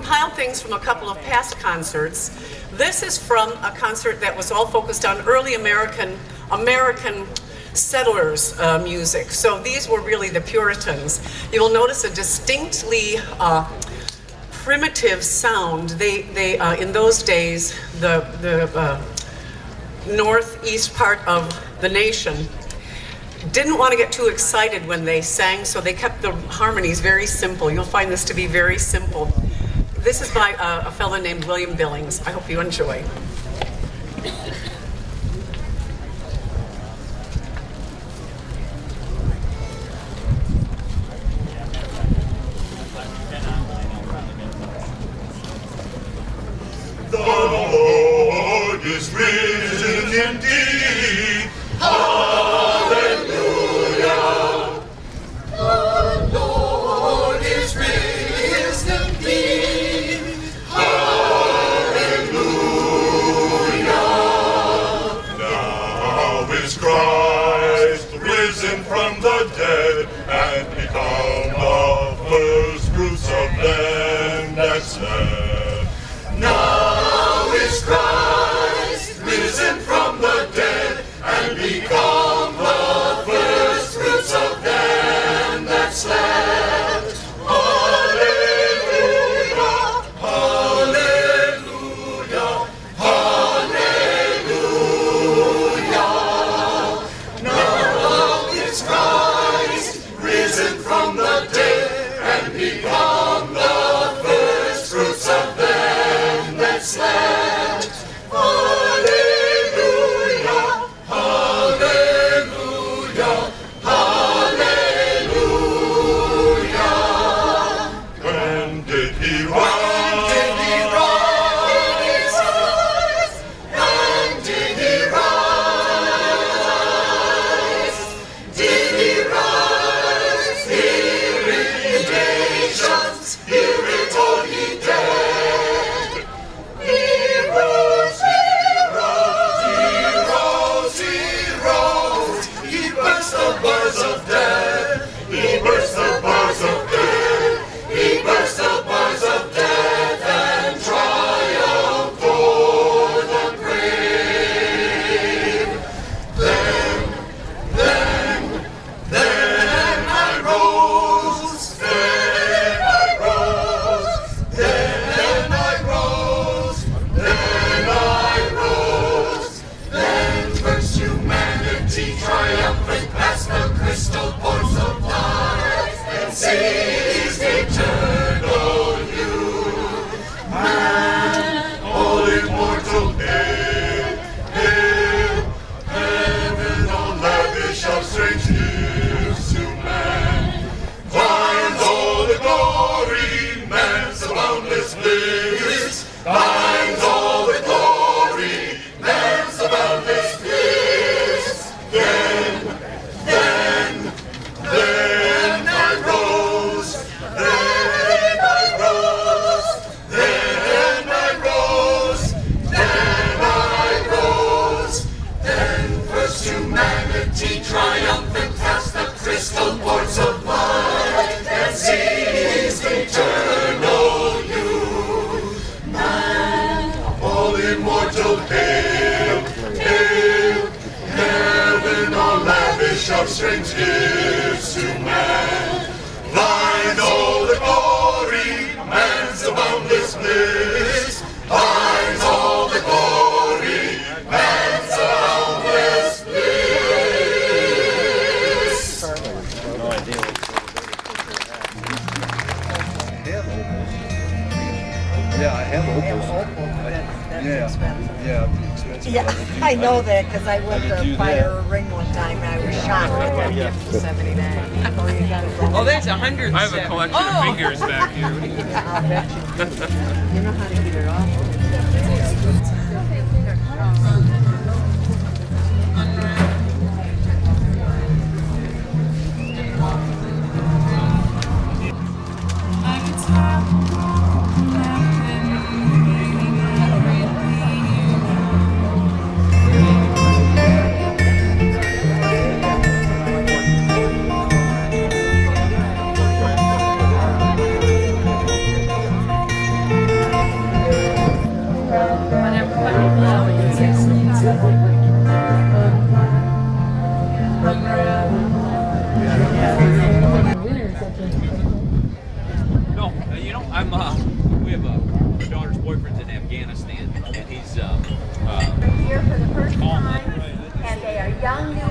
compiled things from a couple of past concerts. This is from a concert that was all focused on early American settlers music. So these were really the Puritans. You will notice a distinctly primitive sound. They in those days, the northeast part of the nation didn't want to get too excited when they sang, so they kept the harmonies very simple. You'll find this to be very simple. This is by a fellow named William Billings. I hope you enjoy. The Lord is risen indeed. Hallelujah. The Lord is risen indeed. Hallelujah. Now is Christ risen from the dead and become the first fruits of them that slept. Now is Christ risen from the dead and become the first fruits of them that slept. Hallelujah, hallelujah, hallelujah. Now is Christ risen from the dead and become the first fruits of them that slept. Hallelujah, hallelujah, hallelujah. When did he rise? When did he rise? When did he rise? Did he rise? Hear it, ye nations, hear it, all ye dead. He rose, he rose, he rose, he rose. He burst the bars of death. He burst the bars of death. He burst the bars of death and triumphed o'er the grave. Then I rose. Then I rose. Then I rose. Then I rose. Then first humanity triumphant past the crystal ports of light and seized eternal youth. Man, all immortal, hail, hail, heaven all lavish of strange gifts to man. Finds all the glory, man's the boundless bliss. Finds all the glory, man's the boundless bliss. Then I rose. Then I rose. Then I rose. Then I rose. Then first humanity triumphant past the crystal ports of light and seized eternal youth. Man, all immortal, hail, hail, heaven all lavish of strange gifts to man. Thine all the glory, man's the boundless bliss. Thine's all the glory, man's the boundless bliss. No idea. Yeah, I have opals. That's expensive. Yeah, expensive. Yeah, I know that because I went How did to you do buy that? her a ring one time and I was shocked. I got a gift for $79. Oh, there's 100. I have a collection of fingers back here. What do you I bet you do. You know how to get it off? We have my daughter's boyfriend's in Afghanistan, and he's Here for the first time, and they are young new